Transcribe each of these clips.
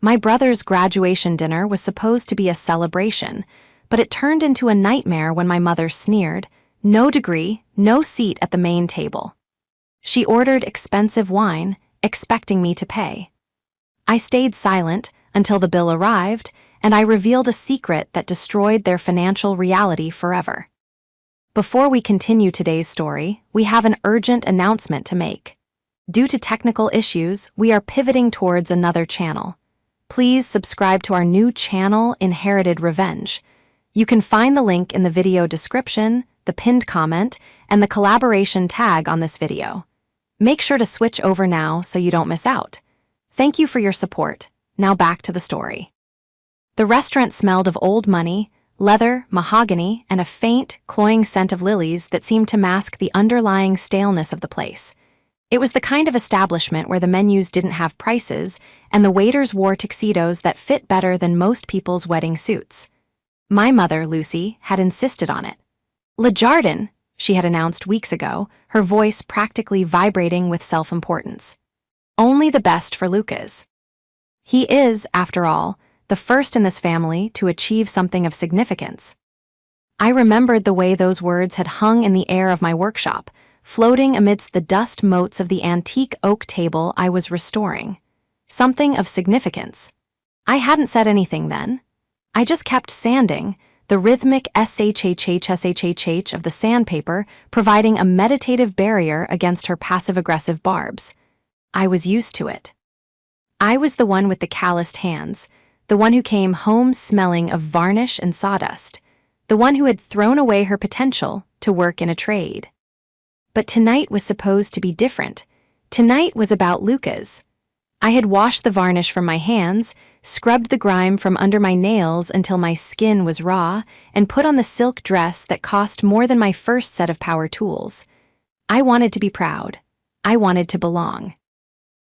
My brother's graduation dinner was supposed to be a celebration, but it turned into a nightmare when my mother sneered, "No degree, no seat at the main table." She ordered expensive wine, expecting me to pay. I stayed silent until the bill arrived, and I revealed a secret that destroyed their financial reality forever. Before we continue today's story, we have an urgent announcement to make. Due to technical issues, we are pivoting towards another channel. Please subscribe to our new channel, Inherited Revenge. You can find the link in the video description, the pinned comment, and the collaboration tag on this video. Make sure to switch over now so you don't miss out. Thank you for your support. Now back to the story. The restaurant smelled of old money, leather, mahogany, and a faint, cloying scent of lilies that seemed to mask the underlying staleness of the place. It was the kind of establishment where the menus didn't have prices, and the waiters wore tuxedos that fit better than most people's wedding suits. My mother, Lucy, had insisted on it. "Le Jardin," she had announced weeks ago, her voice practically vibrating with self-importance. "Only the best for Lucas. He is, after all, the first in this family to achieve something of significance." I remembered the way those words had hung in the air of my workshop, floating amidst the dust motes of the antique oak table I was restoring. Something of significance. I hadn't said anything then. I just kept sanding, the rhythmic shhhshhh of the sandpaper providing a meditative barrier against her passive-aggressive barbs. I was used to it. I was the one with the calloused hands, the one who came home smelling of varnish and sawdust, the one who had thrown away her potential to work in a trade. But tonight was supposed to be different. Tonight was about Lucas. I had washed the varnish from my hands, scrubbed the grime from under my nails until my skin was raw, and put on the silk dress that cost more than my first set of power tools. I wanted to be proud. I wanted to belong.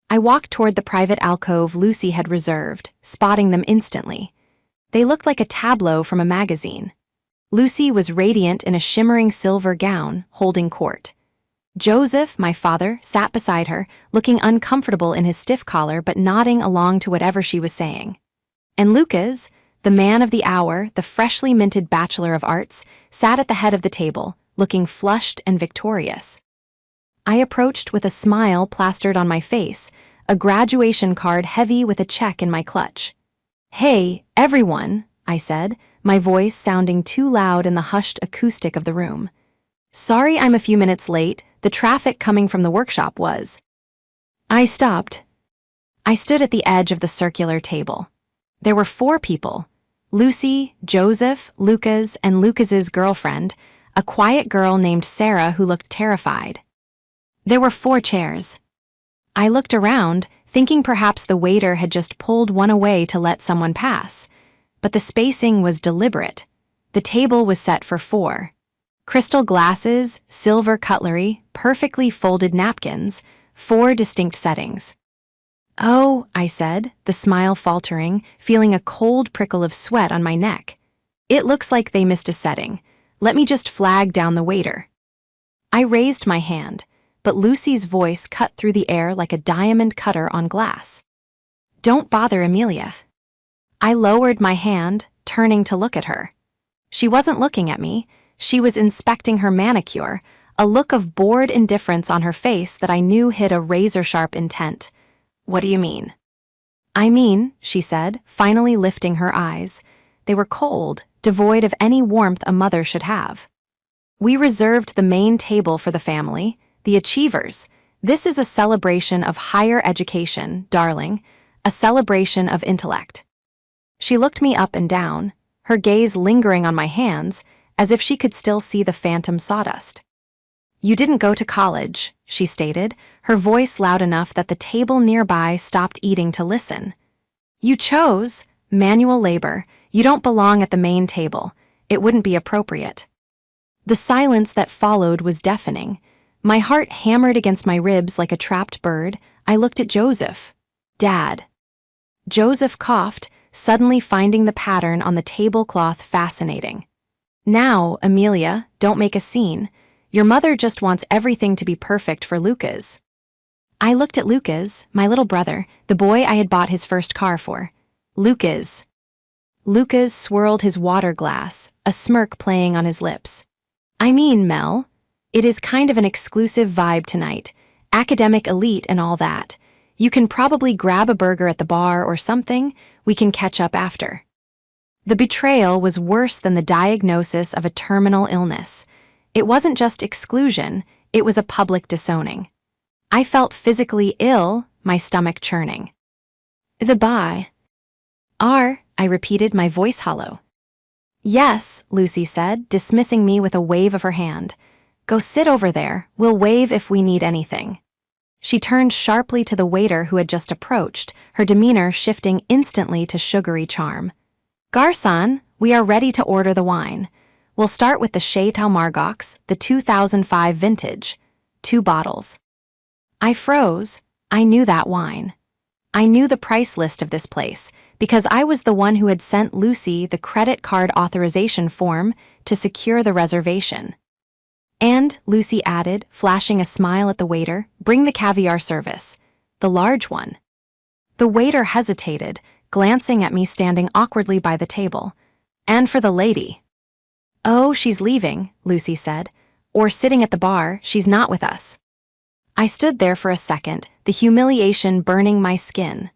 I walked toward the private alcove Lucy had reserved, spotting them instantly. They looked like a tableau from a magazine. Lucy was radiant in a shimmering silver gown, holding court. Joseph, my father, sat beside her, looking uncomfortable in his stiff collar but nodding along to whatever she was saying. And Lucas, the man of the hour, the freshly minted Bachelor of Arts, sat at the head of the table, looking flushed and victorious. I approached with a smile plastered on my face, a graduation card heavy with a check in my clutch. "Hey, everyone," I said, my voice sounding too loud in the hushed acoustic of the room. "Sorry I'm a few minutes late, the traffic coming from the workshop was." I stopped. I stood at the edge of the circular table. There were 4 people: Lucy, Joseph, Lucas, and Lucas's girlfriend, a quiet girl named Sarah who looked terrified. There were 4 chairs. I looked around, thinking perhaps the waiter had just pulled one away to let someone pass. But the spacing was deliberate. The table was set for 4. Crystal glasses, silver cutlery, perfectly folded napkins, 4 distinct settings. "Oh," I said, the smile faltering, feeling a cold prickle of sweat on my neck. "It looks like they missed a setting. Let me just flag down the waiter." I raised my hand, but Lucy's voice cut through the air like a diamond cutter on glass. "Don't bother Amelia." I lowered my hand, turning to look at her. She wasn't looking at me. She was inspecting her manicure, a look of bored indifference on her face that I knew hid a razor-sharp intent. "What do you mean?" "I mean," she said, finally lifting her eyes. They were cold, devoid of any warmth a mother should have. "We reserved the main table for the family, the achievers. This is a celebration of higher education, darling, a celebration of intellect." She looked me up and down, her gaze lingering on my hands, as if she could still see the phantom sawdust. "You didn't go to college," she stated, her voice loud enough that the table nearby stopped eating to listen. "You chose manual labor. You don't belong at the main table. It wouldn't be appropriate." The silence that followed was deafening. My heart hammered against my ribs like a trapped bird. I looked at Joseph. "Dad." Joseph coughed, suddenly finding the pattern on the tablecloth fascinating. "Now, Amelia, don't make a scene. Your mother just wants everything to be perfect for Lucas." I looked at Lucas, my little brother, the boy I had bought his first car for. Lucas. Lucas swirled his water glass, a smirk playing on his lips. I mean, Mel, it is kind of an exclusive vibe tonight. Academic elite and all that. You can probably grab a burger at the bar or something. We can catch up after. The betrayal was worse than the diagnosis of a terminal illness. It wasn't just exclusion, it was a public disowning. I felt physically ill, my stomach churning. The bar. I repeated, my voice hollow. Yes, Lucy said, dismissing me with a wave of her hand. Go sit over there, we'll wave if we need anything. She turned sharply to the waiter who had just approached, her demeanor shifting instantly to sugary charm. Garçon, we are ready to order the wine. We'll start with the Chateau Margaux, the 2005 vintage. 2 bottles. I froze. I knew that wine. I knew the price list of this place, because I was the one who had sent Lucy the credit card authorization form to secure the reservation. And, Lucy added, flashing a smile at the waiter, bring the caviar service, the large one. The waiter hesitated, glancing at me standing awkwardly by the table. And for the lady. Oh, she's leaving, Lucy said. Or sitting at the bar, she's not with us. I stood there for a second, the humiliation burning my skin.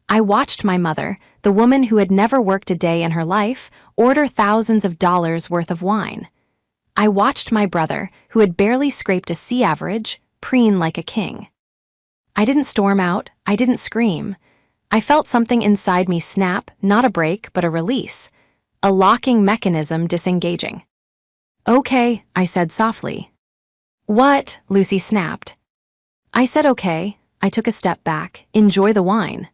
I watched my mother, the woman who had never worked a day in her life, order thousands of dollars worth of wine. I watched my brother, who had barely scraped a C average, preen like a king. I didn't storm out, I didn't scream. I felt something inside me snap, not a break, but a release. A locking mechanism disengaging. Okay, I said softly. What? Lucy snapped. I said okay. I took a step back. Enjoy the wine.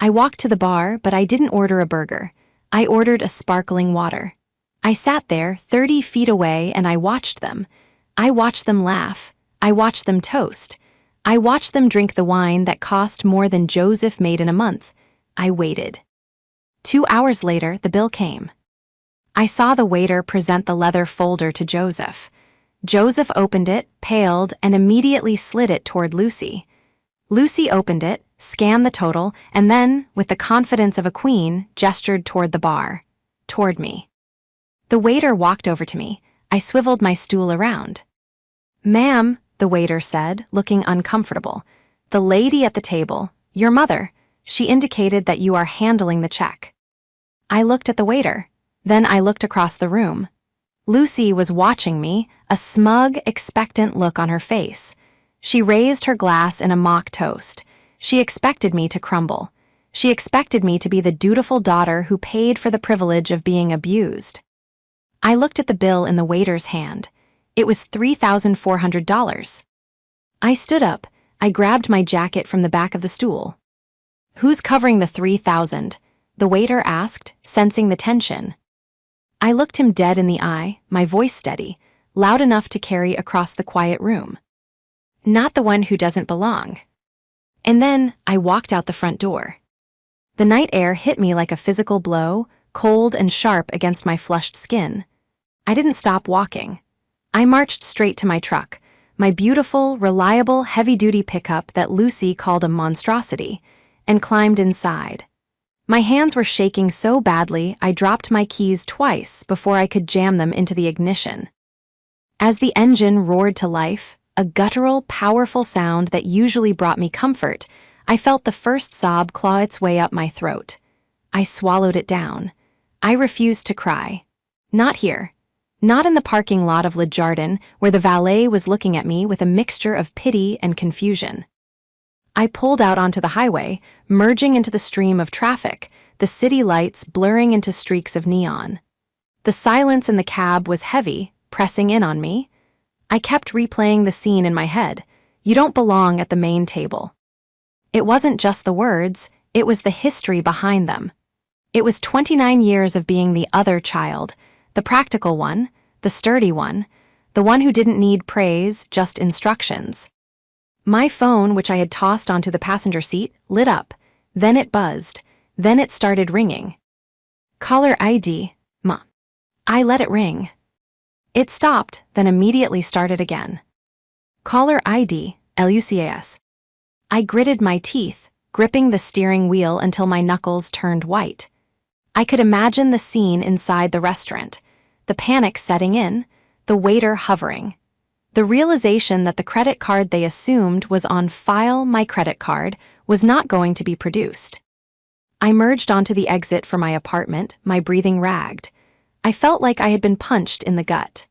I walked to the bar, but I didn't order a burger. I ordered a sparkling water. I sat there 30 feet away and I watched them. I watched them laugh. I watched them toast. I watched them drink the wine that cost more than Joseph made in a month. I waited. 2 hours later, the bill came. I saw the waiter present the leather folder to Joseph. Joseph opened it, paled, and immediately slid it toward Lucy. Lucy opened it, scanned the total, and then, with the confidence of a queen, gestured toward the bar. Toward me. The waiter walked over to me. I swiveled my stool around. Ma'am, the waiter said, looking uncomfortable. The lady at the table, your mother, she indicated that you are handling the check. I looked at the waiter. Then I looked across the room. Lucy was watching me, a smug, expectant look on her face. She raised her glass in a mock toast. She expected me to crumble. She expected me to be the dutiful daughter who paid for the privilege of being abused. I looked at the bill in the waiter's hand. It was $3,400. I stood up. I grabbed my jacket from the back of the stool. Who's covering the $3,000? The waiter asked, sensing the tension. I looked him dead in the eye, my voice steady, loud enough to carry across the quiet room. Not the one who doesn't belong. And then I walked out the front door. The night air hit me like a physical blow, cold and sharp against my flushed skin. I didn't stop walking. I marched straight to my truck, my beautiful, reliable, heavy-duty pickup that Lucy called a monstrosity, and climbed inside. My hands were shaking so badly I dropped my keys twice before I could jam them into the ignition. As the engine roared to life, a guttural, powerful sound that usually brought me comfort, I felt the first sob claw its way up my throat. I swallowed it down. I refused to cry. Not here. Not in the parking lot of Le Jardin, where the valet was looking at me with a mixture of pity and confusion. I pulled out onto the highway, merging into the stream of traffic, the city lights blurring into streaks of neon. The silence in the cab was heavy, pressing in on me. I kept replaying the scene in my head. You don't belong at the main table. It wasn't just the words, it was the history behind them. It was 29 years of being the other child, the practical one, the sturdy one, the one who didn't need praise, just instructions. My phone, which I had tossed onto the passenger seat, lit up. Then it buzzed. Then it started ringing. Caller ID, Ma. I let it ring. It stopped, then immediately started again. Caller ID, LUCAS. I gritted my teeth. gripping the steering wheel until my knuckles turned white. I could imagine the scene inside the restaurant, the panic setting in, the waiter hovering. The realization that the credit card they assumed was on file, my credit card, was not going to be produced. I merged onto the exit for my apartment, my breathing ragged. I felt like I had been punched in the gut.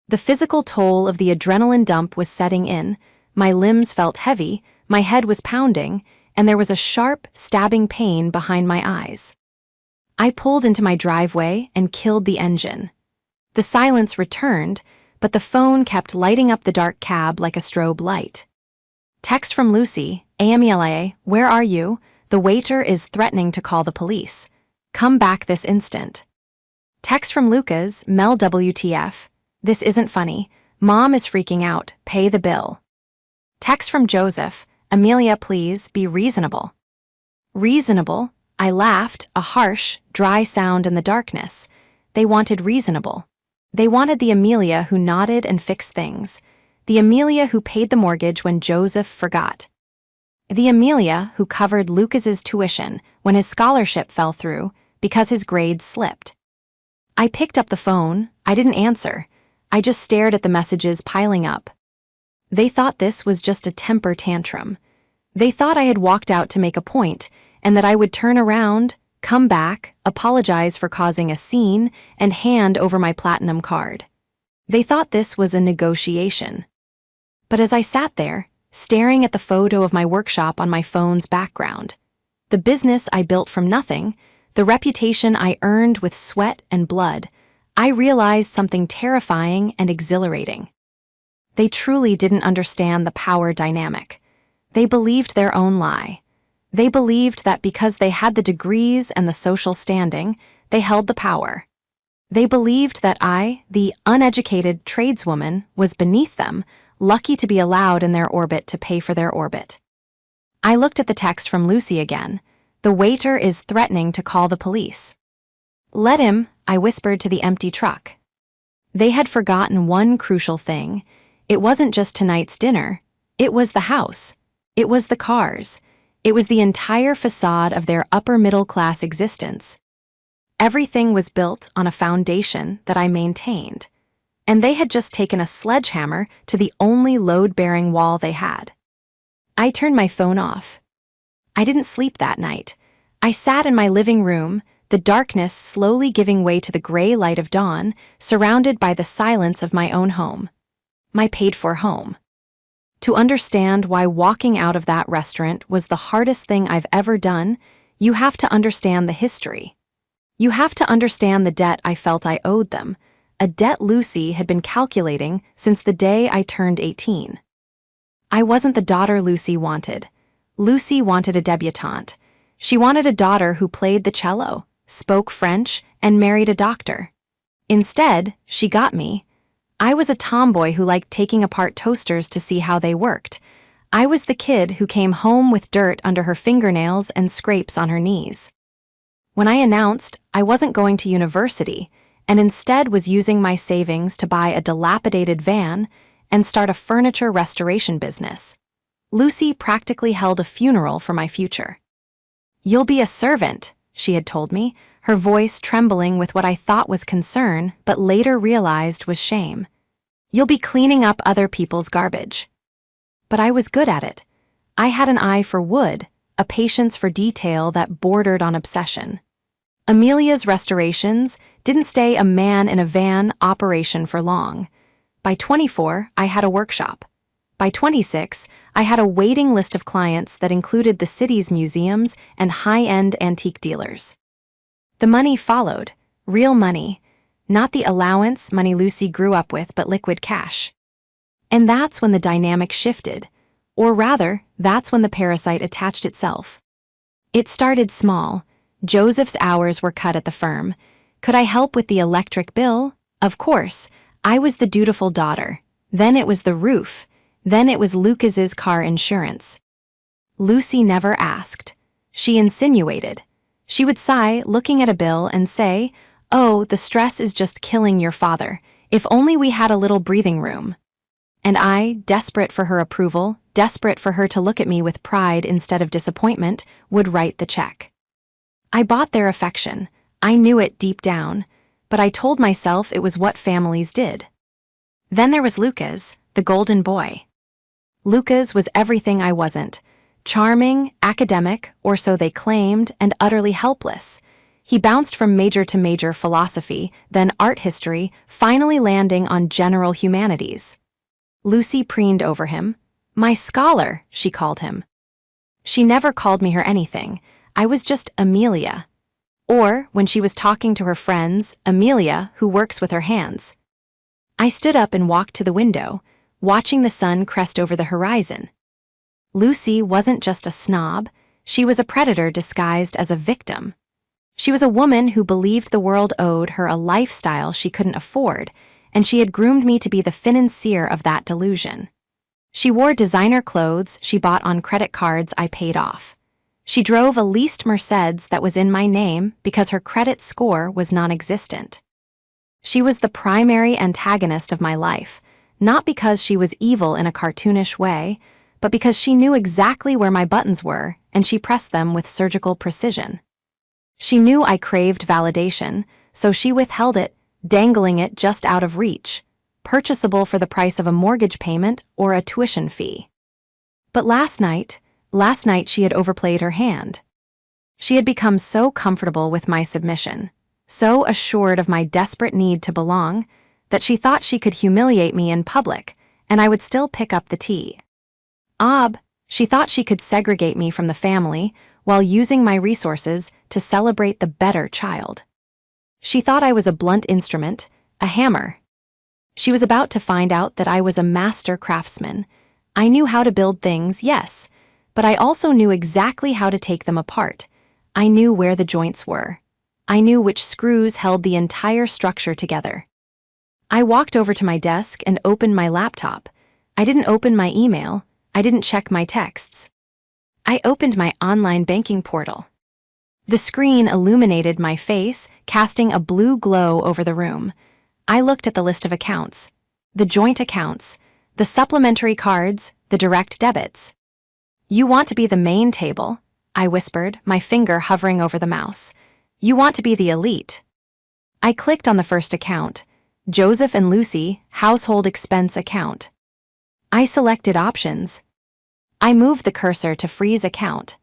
The physical toll of the adrenaline dump was setting in, my limbs felt heavy, my head was pounding, and there was a sharp, stabbing pain behind my eyes. I pulled into my driveway and killed the engine. The silence returned, but the phone kept lighting up the dark cab like a strobe light. Text from Lucy, Amelia, where are you? The waiter is threatening to call the police. Come back this instant. Text from Lucas, Mel WTF. This isn't funny. Mom is freaking out. Pay the bill. Text from Joseph, Amelia, please be reasonable. Reasonable? I laughed, a harsh, dry sound in the darkness. They wanted reasonable. They wanted the Amelia who nodded and fixed things. The Amelia who paid the mortgage when Joseph forgot. The Amelia who covered Lucas's tuition when his scholarship fell through because his grades slipped. I picked up the phone. I didn't answer. I just stared at the messages piling up. They thought this was just a temper tantrum. They thought I had walked out to make a point and that I would turn around, come back, apologize for causing a scene, and hand over my platinum card. They thought this was a negotiation. But as I sat there, staring at the photo of my workshop on my phone's background, the business I built from nothing, the reputation I earned with sweat and blood, I realized something terrifying and exhilarating. They truly didn't understand the power dynamic. They believed their own lie. They believed that because they had the degrees and the social standing, they held the power. They believed that I, the uneducated tradeswoman, was beneath them, lucky to be allowed in their orbit to pay for their orbit. I looked at the text from Lucy again. The waiter is threatening to call the police. Let him, I whispered to the empty truck. They had forgotten one crucial thing. It wasn't just tonight's dinner. It was the house. It was the cars. It was the entire facade of their upper-middle-class existence. Everything was built on a foundation that I maintained, and they had just taken a sledgehammer to the only load-bearing wall they had. I turned my phone off. I didn't sleep that night. I sat in my living room, the darkness slowly giving way to the gray light of dawn, surrounded by the silence of my own home. My paid-for home. To understand why walking out of that restaurant was the hardest thing I've ever done, you have to understand the history. You have to understand the debt I felt I owed them, a debt Lucy had been calculating since the day I turned 18. I wasn't the daughter Lucy wanted. Lucy wanted a debutante. She wanted a daughter who played the cello, spoke French, and married a doctor. Instead, she got me. I was a tomboy who liked taking apart toasters to see how they worked. I was the kid who came home with dirt under her fingernails and scrapes on her knees. When I announced I wasn't going to university and instead was using my savings to buy a dilapidated van and start a furniture restoration business, Lucy practically held a funeral for my future. You'll be a servant, she had told me, her voice trembling with what I thought was concern but later realized was shame. You'll be cleaning up other people's garbage. But I was good at it. I had an eye for wood, a patience for detail that bordered on obsession. Amelia's restorations didn't stay a man in a van operation for long. By 24, I had a workshop. By 26, I had a waiting list of clients that included the city's museums and high-end antique dealers. The money followed, real money, not the allowance money Lucy grew up with, but liquid cash. And that's when the dynamic shifted, or rather, that's when the parasite attached itself. It started small. Joseph's hours were cut at the firm. Could I help with the electric bill? Of course. I was the dutiful daughter. Then it was the roof. Then it was Lucas's car insurance. Lucy never asked. She insinuated. She would sigh, looking at a bill, and say, "Oh, the stress is just killing your father. If only we had a little breathing room." And I, desperate for her approval, desperate for her to look at me with pride instead of disappointment, would write the check. I bought their affection. I knew it deep down, but I told myself it was what families did. Then there was Lucas, the golden boy. Lucas was everything I wasn't. Charming, academic, or so they claimed, and utterly helpless. He bounced from major to major philosophy, then art history, finally landing on general humanities. Lucy preened over him. My scholar, she called him. She never called me her anything. I was just Amelia. Or, when she was talking to her friends, Amelia, who works with her hands. I stood up and walked to the window, watching the sun crest over the horizon. Lucy wasn't just a snob, she was a predator disguised as a victim. She was a woman who believed the world owed her a lifestyle she couldn't afford, and she had groomed me to be the financier of that delusion. She wore designer clothes she bought on credit cards I paid off. She drove a leased Mercedes that was in my name because her credit score was non-existent. She was the primary antagonist of my life, not because she was evil in a cartoonish way, but because she knew exactly where my buttons were and she pressed them with surgical precision. She knew I craved validation, so she withheld it, dangling it just out of reach, purchasable for the price of a mortgage payment or a tuition fee. But last night she had overplayed her hand. She had become so comfortable with my submission, so assured of my desperate need to belong, that she thought she could humiliate me in public, and I would still pick up the tea. She thought she could segregate me from the family while using my resources to celebrate the better child. She thought I was a blunt instrument, a hammer. She was about to find out that I was a master craftsman. I knew how to build things, yes, but I also knew exactly how to take them apart. I knew where the joints were. I knew which screws held the entire structure together. I walked over to my desk and opened my laptop. I didn't open my email. I didn't check my texts. I opened my online banking portal. The screen illuminated my face, casting a blue glow over the room. I looked at the list of accounts, the joint accounts, the supplementary cards, the direct debits. You want to be the main table, I whispered, my finger hovering over the mouse. You want to be the elite. I clicked on the first account, Joseph and Lucy, household expense account. I selected options. I moved the cursor to freeze account.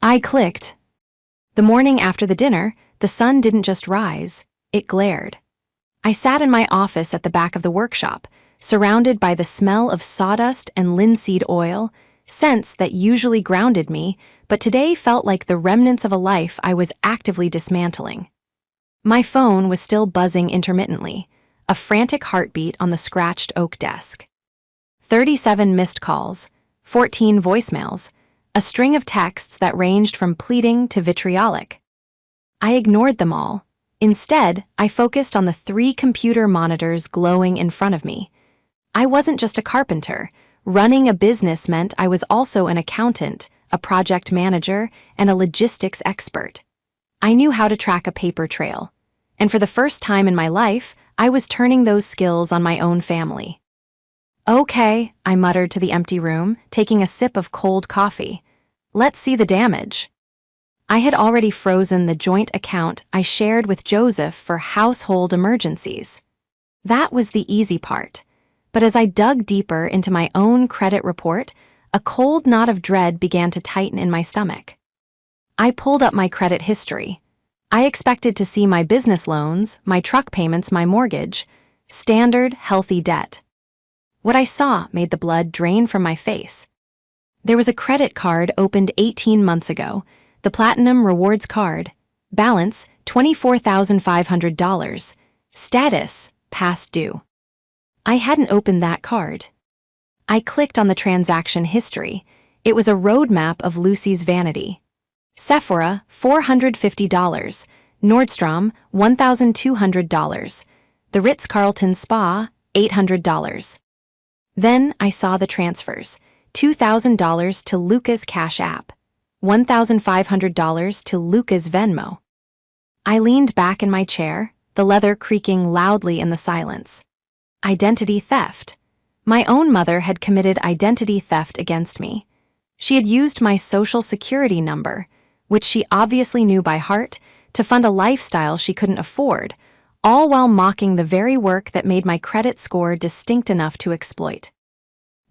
I clicked. The morning after the dinner, the sun didn't just rise, it glared. I sat in my office at the back of the workshop, surrounded by the smell of sawdust and linseed oil, scents that usually grounded me, but today felt like the remnants of a life I was actively dismantling. My phone was still buzzing intermittently, a frantic heartbeat on the scratched oak desk. 37 missed calls, 14 voicemails, a string of texts that ranged from pleading to vitriolic. I ignored them all. Instead, I focused on the 3 computer monitors glowing in front of me. I wasn't just a carpenter. Running a business meant I was also an accountant, a project manager, and a logistics expert. I knew how to track a paper trail. And for the first time in my life, I was turning those skills on my own family. Okay, I muttered to the empty room, taking a sip of cold coffee. Let's see the damage. I had already frozen the joint account I shared with Joseph for household emergencies. That was the easy part. But as I dug deeper into my own credit report, a cold knot of dread began to tighten in my stomach. I pulled up my credit history. I expected to see my business loans, my truck payments, my mortgage, standard, healthy debt. What I saw made the blood drain from my face. There was a credit card opened 18 months ago, the Platinum Rewards card. Balance, $24,500. Status, past due. I hadn't opened that card. I clicked on the transaction history. It was a roadmap of Lucy's vanity. Sephora, $450. Nordstrom, $1,200. The Ritz-Carlton Spa, $800. Then I saw the transfers, $2,000 to Luca's Cash App, $1,500 to Luca's Venmo. I leaned back in my chair, the leather creaking loudly in the silence. Identity theft. My own mother had committed identity theft against me. She had used my social security number, which she obviously knew by heart, to fund a lifestyle she couldn't afford, all while mocking the very work that made my credit score distinct enough to exploit.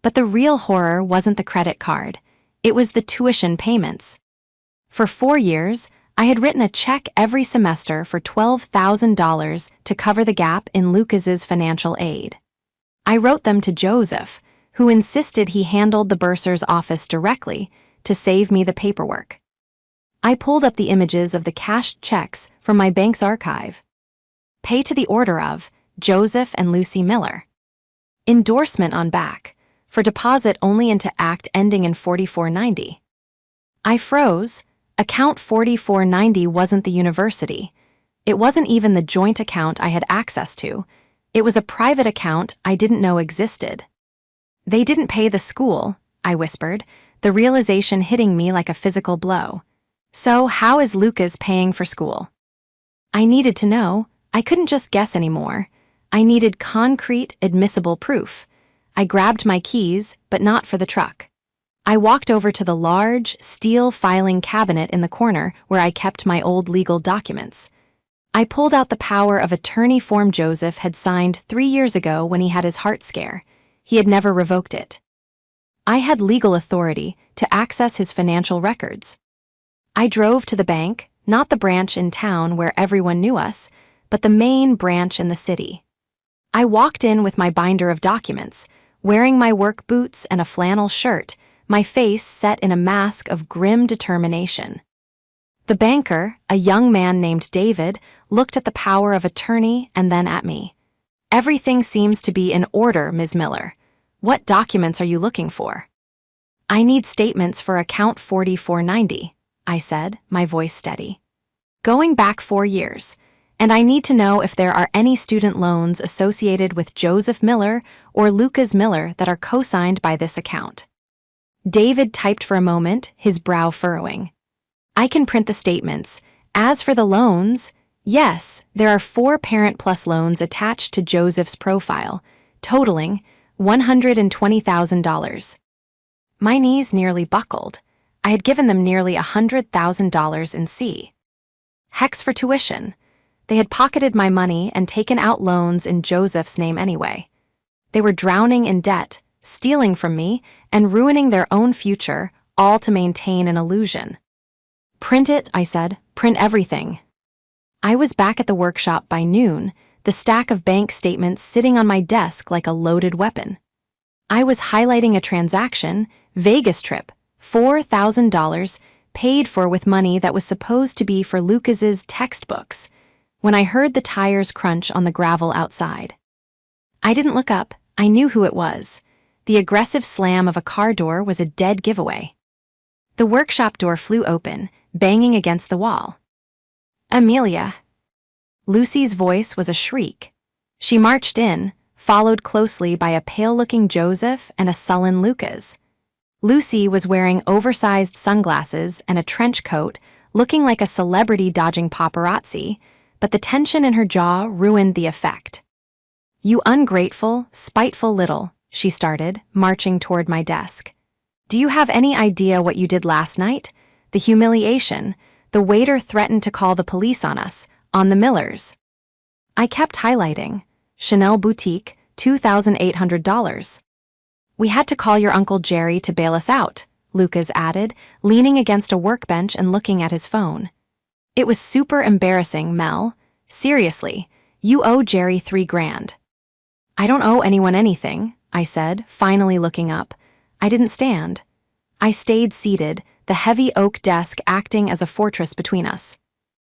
But the real horror wasn't the credit card. It was the tuition payments. For 4 years, I had written a check every semester for $12,000 to cover the gap in Lucas's financial aid. I wrote them to Joseph, who insisted he handled the bursar's office directly to save me the paperwork. I pulled up the images of the cashed checks from my bank's archive. Pay to the order of Joseph and Lucy Miller. Endorsement on back, for deposit only into act ending in 4490. I froze. Account 4490 wasn't the university. It wasn't even the joint account I had access to. It was a private account I didn't know existed. They didn't pay the school, I whispered, the realization hitting me like a physical blow. So how is Lucas paying for school? I needed to know. I couldn't just guess anymore. I needed concrete, admissible proof. I grabbed my keys, but not for the truck. I walked over to the large, steel filing cabinet in the corner where I kept my old legal documents. I pulled out the power of attorney form Joseph had signed 3 years ago when he had his heart scare. He had never revoked it. I had legal authority to access his financial records. I drove to the bank, not the branch in town where everyone knew us, but the main branch in the city. I walked in with my binder of documents, wearing my work boots and a flannel shirt, my face set in a mask of grim determination. The banker, a young man named David, looked at the power of attorney and then at me. Everything seems to be in order, Ms. Miller. What documents are you looking for? I need statements for account 4490, I said, my voice steady. Going back 4 years, and I need to know if there are any student loans associated with Joseph Miller or Lucas Miller that are co-signed by this account. David typed for a moment, his brow furrowing. I can print the statements. As for the loans, yes, there are 4 Parent Plus loans attached to Joseph's profile, totaling $120,000. My knees nearly buckled. I had given them nearly $100,000 in C. Hex for tuition. They had pocketed my money and taken out loans in Joseph's name anyway. They were drowning in debt, stealing from me, and ruining their own future, all to maintain an illusion. Print it, I said. Print everything. I was back at the workshop by noon, the stack of bank statements sitting on my desk like a loaded weapon. I was highlighting a transaction, Vegas trip, $4,000, paid for with money that was supposed to be for Lucas's textbooks, when I heard the tires crunch on the gravel outside. I didn't look up. I knew who it was. The aggressive slam of a car door was a dead giveaway. The workshop door flew open, banging against the wall. Amelia. Lucy's voice was a shriek. She marched in, followed closely by a pale-looking Joseph and a sullen Lucas. Lucy was wearing oversized sunglasses and a trench coat, looking like a celebrity dodging paparazzi, but the tension in her jaw ruined the effect. You ungrateful, spiteful little, she started, marching toward my desk. Do you have any idea what you did last night? The humiliation. The waiter threatened to call the police on us, on the Millers. I kept highlighting. Chanel boutique, $2,800. We had to call your Uncle Jerry to bail us out, Lucas added, leaning against a workbench and looking at his phone. It was super embarrassing, Mel. Seriously, you owe Jerry $3,000. I don't owe anyone anything, I said, finally looking up. I didn't stand. I stayed seated, the heavy oak desk acting as a fortress between us.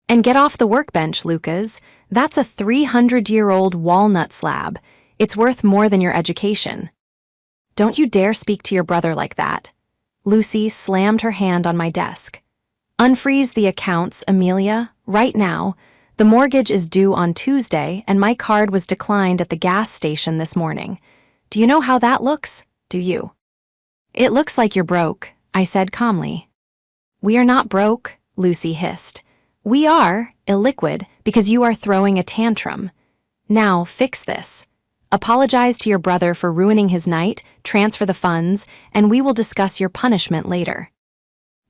And get off the workbench, Lucas. That's a 300-year-old walnut slab. It's worth more than your education. Don't you dare speak to your brother like that. Lucy slammed her hand on my desk. Unfreeze the accounts, Amelia, right now. The mortgage is due on Tuesday, and my card was declined at the gas station this morning. Do you know how that looks? Do you? It looks like you're broke, I said calmly. We are not broke, Lucy hissed. We are illiquid because you are throwing a tantrum. Now fix this. Apologize to your brother for ruining his night, transfer the funds, and we will discuss your punishment later."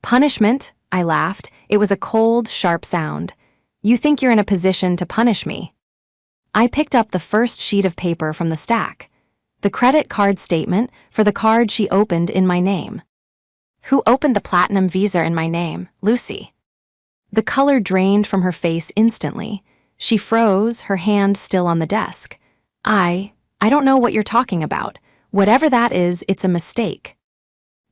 "Punishment?" I laughed. It was a cold, sharp sound. "You think you're in a position to punish me?" I picked up the first sheet of paper from the stack. The credit card statement for the card she opened in my name. "Who opened the platinum Visa in my name? Lucy." The color drained from her face instantly. She froze, her hand still on the desk. I don't know what you're talking about. Whatever that is, it's a mistake."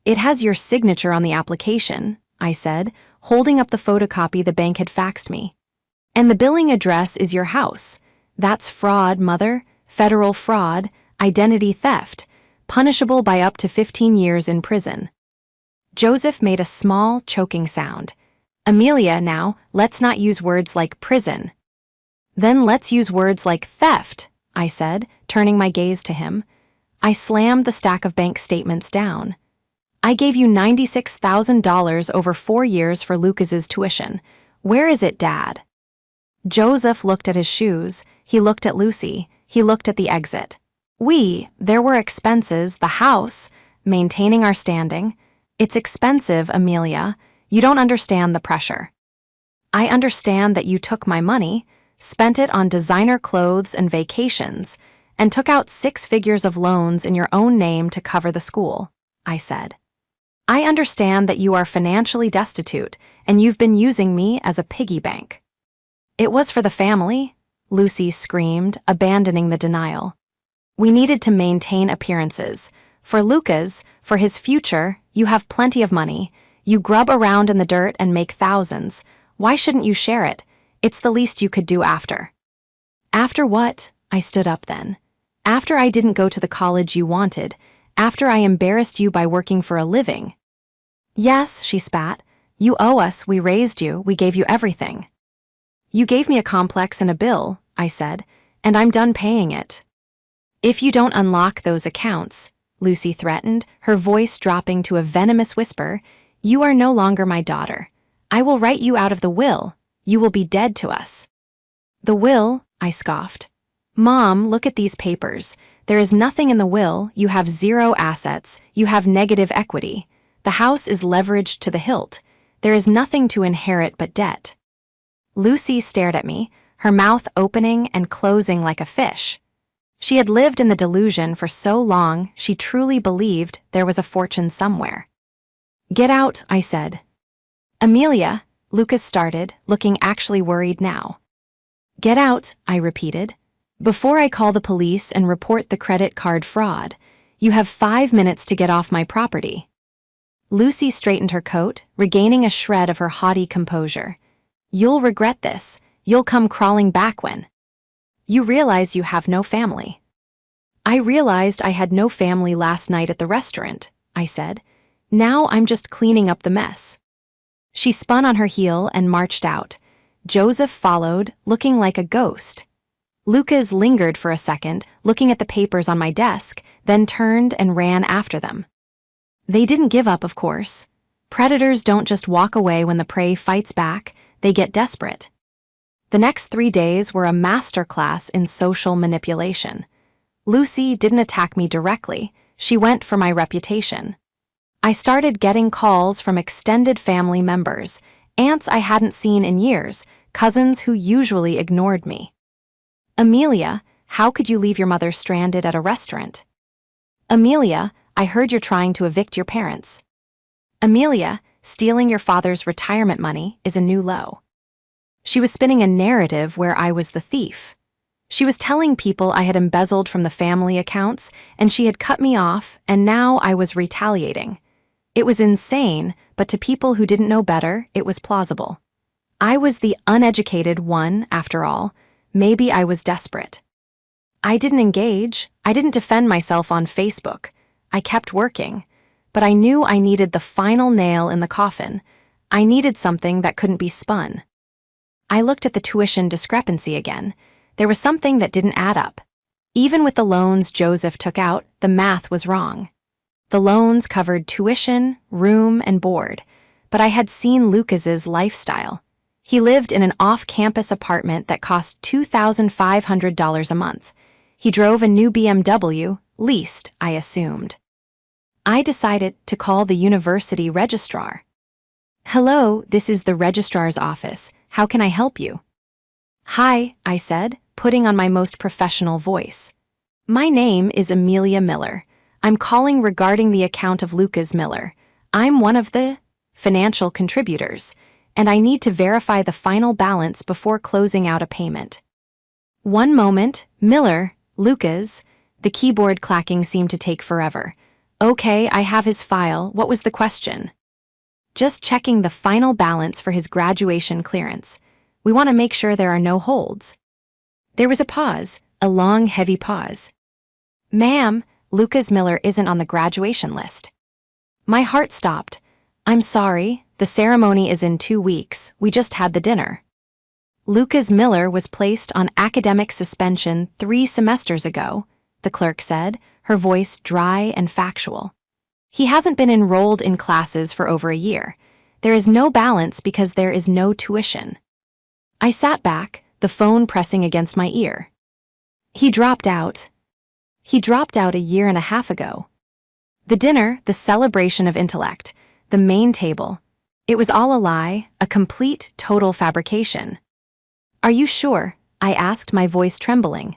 "It has your signature on the application," I said, holding up the photocopy the bank had faxed me. "And the billing address is your house. That's fraud, Mother. Federal fraud, identity theft, punishable by up to 15 years in prison." Joseph made a small, choking sound. "Amelia, now, let's not use words like prison." "Then let's use words like theft," I said, turning my gaze to him. I slammed the stack of bank statements down. "I gave you $96,000 over 4 years for Lucas's tuition. Where is it, Dad?" Joseph looked at his shoes, he looked at Lucy, he looked at the exit. There were expenses, the house, maintaining our standing. It's expensive, Amelia. You don't understand the pressure. I understand that you took my money, spent it on designer clothes and vacations, and took out 6 figures of loans in your own name to cover the school, I said. I understand that you are financially destitute, and you've been using me as a piggy bank. It was for the family, Lucy screamed, abandoning the denial. We needed to maintain appearances. For Lucas, for his future, you have plenty of money. You grub around in the dirt and make thousands. Why shouldn't you share it? It's the least you could do after. After what? I stood up then. After I didn't go to the college you wanted. After I embarrassed you by working for a living. Yes, she spat. You owe us, we raised you, we gave you everything. You gave me a complex and a bill, I said, and I'm done paying it. If you don't unlock those accounts, Lucy threatened, her voice dropping to a venomous whisper, you are no longer my daughter. I will write you out of the will. You will be dead to us. The will, I scoffed. Mom, look at these papers. There is nothing in the will, you have 0 assets, you have negative equity. The house is leveraged to the hilt. There is nothing to inherit but debt. Lucy stared at me, her mouth opening and closing like a fish. She had lived in the delusion for so long she truly believed there was a fortune somewhere. Get out, I said. Amelia, Lucas started, looking actually worried now. Get out, I repeated. Before I call the police and report the credit card fraud, you have 5 minutes to get off my property. Lucy straightened her coat, regaining a shred of her haughty composure. You'll regret this. You'll come crawling back when. You realize you have no family. I realized I had no family last night at the restaurant, I said. Now I'm just cleaning up the mess. She spun on her heel and marched out. Joseph followed, looking like a ghost. Lucas lingered for a second, looking at the papers on my desk, then turned and ran after them. They didn't give up, of course. Predators don't just walk away when the prey fights back, they get desperate. The next 3 days were a masterclass in social manipulation. Lucy didn't attack me directly, she went for my reputation. I started getting calls from extended family members, aunts I hadn't seen in years, cousins who usually ignored me. Amelia, how could you leave your mother stranded at a restaurant? Amelia, I heard you're trying to evict your parents. Amelia, stealing your father's retirement money is a new low. She was spinning a narrative where I was the thief. She was telling people I had embezzled from the family accounts, and she had cut me off, and now I was retaliating. It was insane, but to people who didn't know better, it was plausible. I was the uneducated one, after all. Maybe I was desperate. I didn't engage. I didn't defend myself on Facebook. I kept working. But I knew I needed the final nail in the coffin. I needed something that couldn't be spun. I looked at the tuition discrepancy again. There was something that didn't add up. Even with the loans Joseph took out, the math was wrong. The loans covered tuition, room, and board, but I had seen Lucas's lifestyle. He lived in an off-campus apartment that cost $2,500 a month. He drove a new BMW, leased, I assumed. I decided to call the university registrar. "Hello, this is the registrar's office. How can I help you?" "Hi," I said, putting on my most professional voice. "My name is Amelia Miller. I'm calling regarding the account of Lucas Miller. I'm one of the financial contributors, and I need to verify the final balance before closing out a payment." "One moment, Miller, Lucas." The keyboard clacking seemed to take forever. "Okay, I have his file. What was the question?" "Just checking the final balance for his graduation clearance. We want to make sure there are no holds." There was a pause, a long, heavy pause. "Ma'am, Lucas Miller isn't on the graduation list." My heart stopped. "I'm sorry, the ceremony is in 2 weeks. We just had the dinner." "Lucas Miller was placed on academic suspension 3 semesters ago," the clerk said, her voice dry and factual. "He hasn't been enrolled in classes for over a year. There is no balance because there is no tuition." I sat back, the phone pressing against my ear. He dropped out a year and a half ago. The dinner, the celebration of intellect, the main table. It was all a lie, a complete, total fabrication. "Are you sure?" I asked, my voice trembling.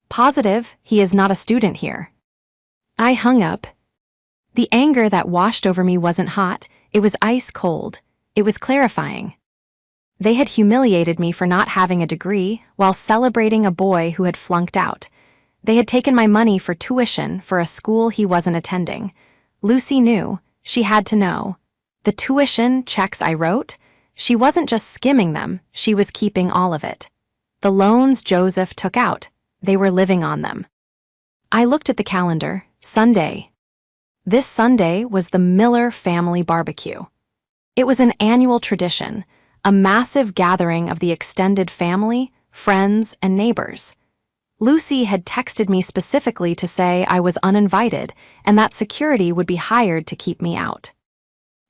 "Positive, he is not a student here." I hung up. The anger that washed over me wasn't hot, it was ice cold. It was clarifying. They had humiliated me for not having a degree while celebrating a boy who had flunked out. They had taken my money for tuition for a school he wasn't attending. Lucy knew. She had to know. The tuition checks I wrote, she wasn't just skimming them, she was keeping all of it. The loans Joseph took out, they were living on them. I looked at the calendar. Sunday. This Sunday was the Miller family barbecue. It was an annual tradition, a massive gathering of the extended family, friends, and neighbors. Lucy had texted me specifically to say I was uninvited and that security would be hired to keep me out.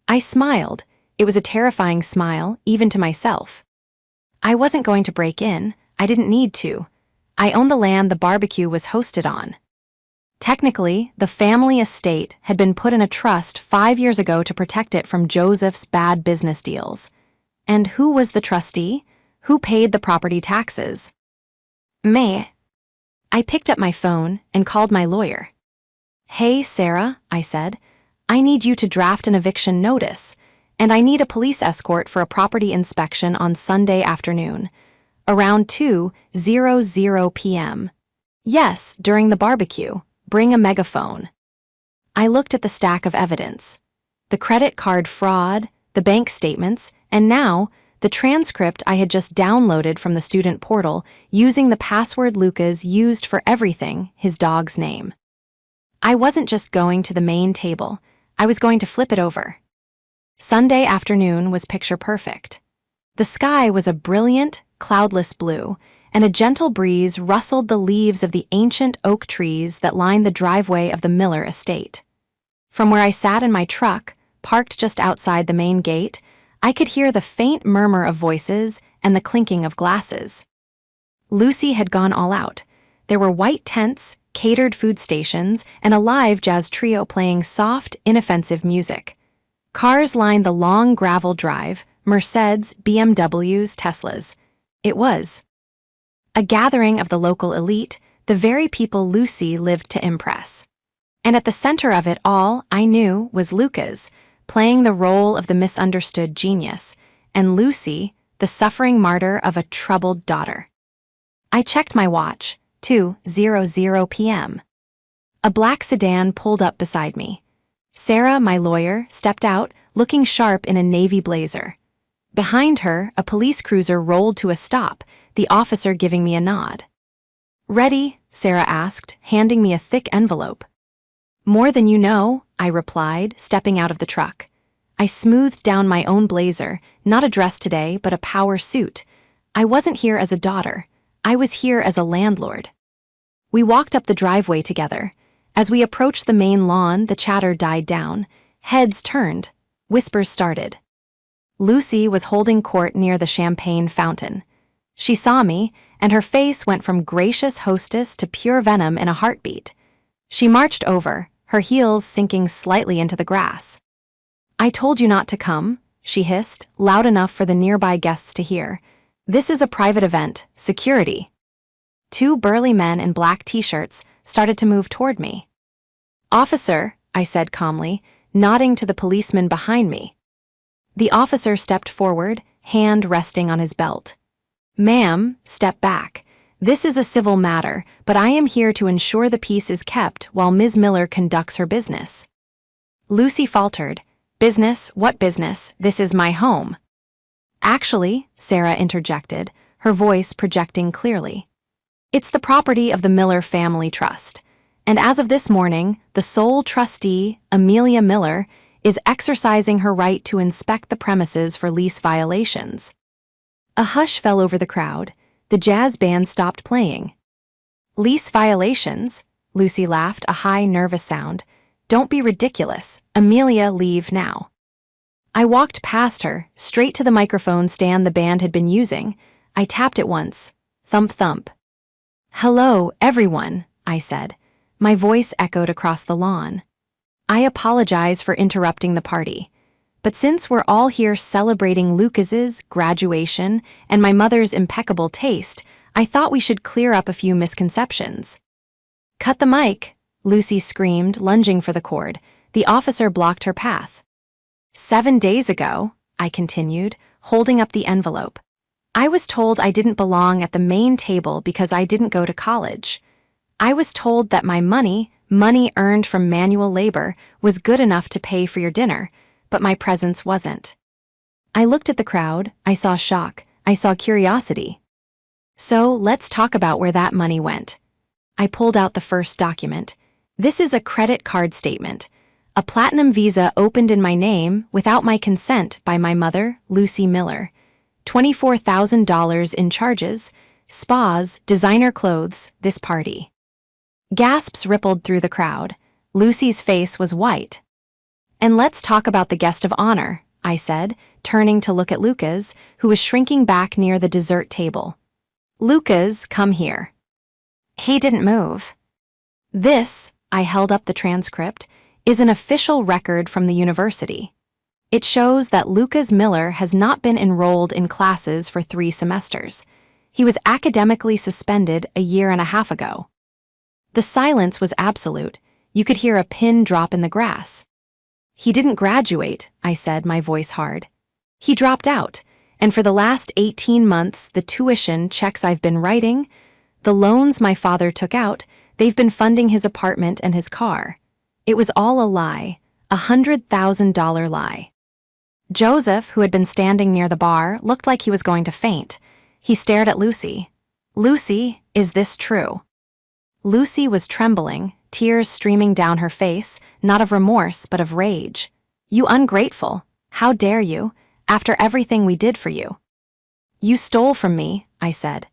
I smiled. It was a terrifying smile, even to myself. I wasn't going to break in. I didn't need to. I owned the land the barbecue was hosted on. Technically, the family estate had been put in a trust 5 years ago to protect it from Joseph's bad business deals. And who was the trustee? Who paid the property taxes? Me. I picked up my phone and called my lawyer. "Hey, Sarah," I said, "I need you to draft an eviction notice, and I need a police escort for a property inspection on Sunday afternoon, around 2:00 p.m. Yes, during the barbecue. Bring a megaphone." I looked at the stack of evidence. The credit card fraud, the bank statements, and now, the transcript I had just downloaded from the student portal using the password Lucas used for everything, his dog's name. I wasn't just going to the main table, I was going to flip it over. Sunday afternoon was picture perfect. The sky was a brilliant, cloudless blue, and a gentle breeze rustled the leaves of the ancient oak trees that lined the driveway of the Miller estate. From where I sat in my truck, parked just outside the main gate, I could hear the faint murmur of voices and the clinking of glasses. Lucy had gone all out. There were white tents, catered food stations, and a live jazz trio playing soft, inoffensive music. Cars lined the long gravel drive, Mercedes, BMWs, Teslas. It was a gathering of the local elite, the very people Lucy lived to impress. And at the center of it all, I knew, was Lucas, playing the role of the misunderstood genius, and Lucy, the suffering martyr of a troubled daughter. I checked my watch, 2:00 p.m. A black sedan pulled up beside me. Sarah, my lawyer, stepped out, looking sharp in a navy blazer. Behind her, a police cruiser rolled to a stop, the officer giving me a nod. "Ready?" Sarah asked, handing me a thick envelope. "More than you know," I replied, stepping out of the truck. I smoothed down my own blazer, not a dress today, but a power suit. I wasn't here as a daughter. I was here as a landlord. We walked up the driveway together. As we approached the main lawn, the chatter died down. Heads turned. Whispers started. Lucy was holding court near the champagne fountain. She saw me, and her face went from gracious hostess to pure venom in a heartbeat. She marched over, her heels sinking slightly into the grass. "I told you not to come," she hissed, loud enough for the nearby guests to hear. "This is a private event. Security." Two burly men in black t-shirts started to move toward me. "Officer," I said calmly, nodding to the policeman behind me. The officer stepped forward, hand resting on his belt. "Ma'am, step back. This is a civil matter, but I am here to ensure the peace is kept while Ms. Miller conducts her business." Lucy faltered. "Business? What business? This is my home." "Actually," Sarah interjected, her voice projecting clearly, "it's the property of the Miller Family Trust. And as of this morning, the sole trustee, Amelia Miller, is exercising her right to inspect the premises for lease violations." A hush fell over the crowd. The jazz band stopped playing. "Lease violations?" Lucy laughed, a high, nervous sound. "Don't be ridiculous. Amelia, leave now." I walked past her, straight to the microphone stand the band had been using. I tapped it once. Thump, thump. "Hello, everyone," I said. My voice echoed across the lawn. "I apologize for interrupting the party. But since we're all here celebrating Lucas's graduation and my mother's impeccable taste, I thought we should clear up a few misconceptions." "Cut the mic," Lucy screamed, lunging for the cord. The officer blocked her path. 7 days ago," I continued, holding up the envelope, "I was told I didn't belong at the main table because I didn't go to college. I was told that my money earned from manual labor, was good enough to pay for your dinner, but my presence wasn't." I looked at the crowd. I saw shock. I saw curiosity. "So let's talk about where that money went." I pulled out the first document. "This is a credit card statement. A platinum visa opened in my name without my consent by my mother, Lucy Miller. $24,000 in charges, spas, designer clothes, this party." Gasps rippled through the crowd. Lucy's face was white. "And let's talk about the guest of honor," I said, turning to look at Lucas, who was shrinking back near the dessert table. "Lucas, come here." He didn't move. "This," I held up the transcript, "is an official record from the university. It shows that Lucas Miller has not been enrolled in classes for 3 semesters. He was academically suspended a year and a half ago." The silence was absolute. You could hear a pin drop in the grass. "He didn't graduate," I said, my voice hard. "He dropped out, and for the last 18 months, the tuition checks I've been writing, the loans my father took out, they've been funding his apartment and his car. It was all a lie, a $100,000 lie." Joseph, who had been standing near the bar, looked like he was going to faint. He stared at Lucy. "Lucy, is this true?" Lucy was trembling, tears streaming down her face, not of remorse but of rage. "You ungrateful! How dare you, after everything we did for you?" "You stole from me," I said.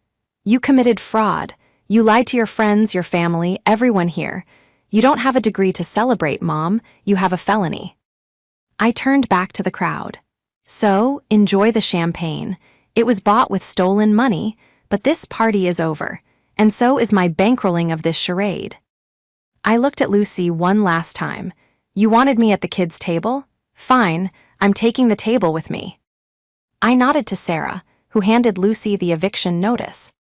"You committed fraud. You lied to your friends, your family, everyone here. You don't have a degree to celebrate, Mom. You have a felony." I turned back to the crowd. "So, enjoy the champagne. It was bought with stolen money, but this party is over, and so is my bankrolling of this charade." I looked at Lucy one last time. "You wanted me at the kids' table? Fine, I'm taking the table with me." I nodded to Sarah, who handed Lucy the eviction notice.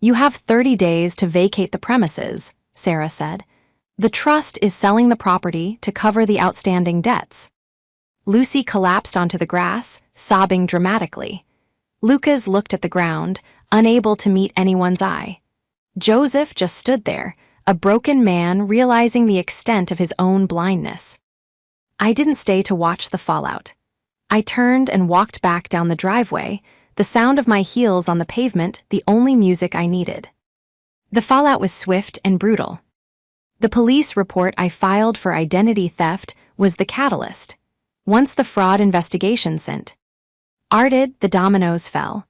"You have 30 days to vacate the premises," Sarah said. "The trust is selling the property to cover the outstanding debts." Lucy collapsed onto the grass, sobbing dramatically. Lucas looked at the ground, unable to meet anyone's eye. Joseph just stood there, a broken man realizing the extent of his own blindness. I didn't stay to watch the fallout. I turned and walked back down the driveway, the sound of my heels on the pavement the only music I needed. The fallout was swift and brutal. The police report I filed for identity theft was the catalyst. Once the fraud investigation started, the dominoes fell.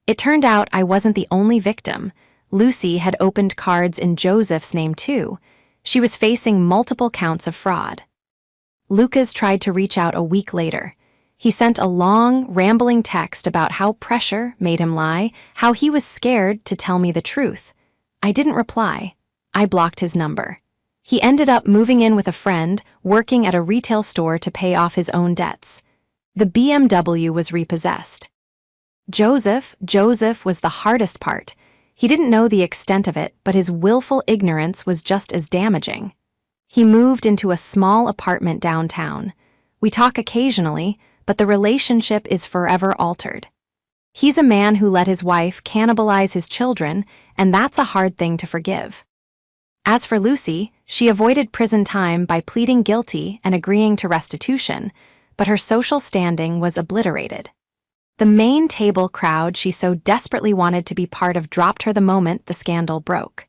It turned out I wasn't the only victim. Lucy had opened cards in Joseph's name too. She was facing multiple counts of fraud. Lucas tried to reach out a week later. He sent a long, rambling text about how pressure made him lie, how he was scared to tell me the truth. I didn't reply. I blocked his number. He ended up moving in with a friend, working at a retail store to pay off his own debts. The BMW was repossessed. Joseph was the hardest part. He didn't know the extent of it, but his willful ignorance was just as damaging. He moved into a small apartment downtown. We talk occasionally, but the relationship is forever altered. He's a man who let his wife cannibalize his children, and that's a hard thing to forgive. As for Lucy, she avoided prison time by pleading guilty and agreeing to restitution, but her social standing was obliterated. The main table crowd she so desperately wanted to be part of dropped her the moment the scandal broke.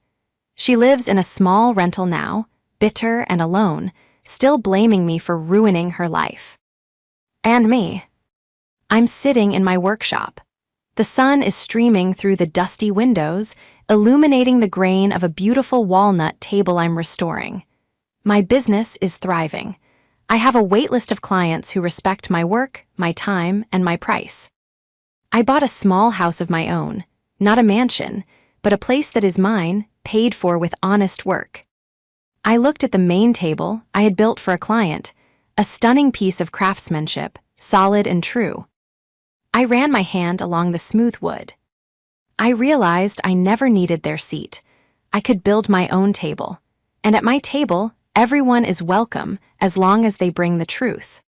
She lives in a small rental now, bitter and alone, still blaming me for ruining her life. And me. I'm sitting in my workshop. The sun is streaming through the dusty windows, illuminating the grain of a beautiful walnut table I'm restoring. My business is thriving. I have a waitlist of clients who respect my work, my time, and my price. I bought a small house of my own, not a mansion, but a place that is mine, paid for with honest work. I looked at the main table I had built for a client, a stunning piece of craftsmanship, solid and true. I ran my hand along the smooth wood. I realized I never needed their seat. I could build my own table. And at my table, everyone is welcome as long as they bring the truth.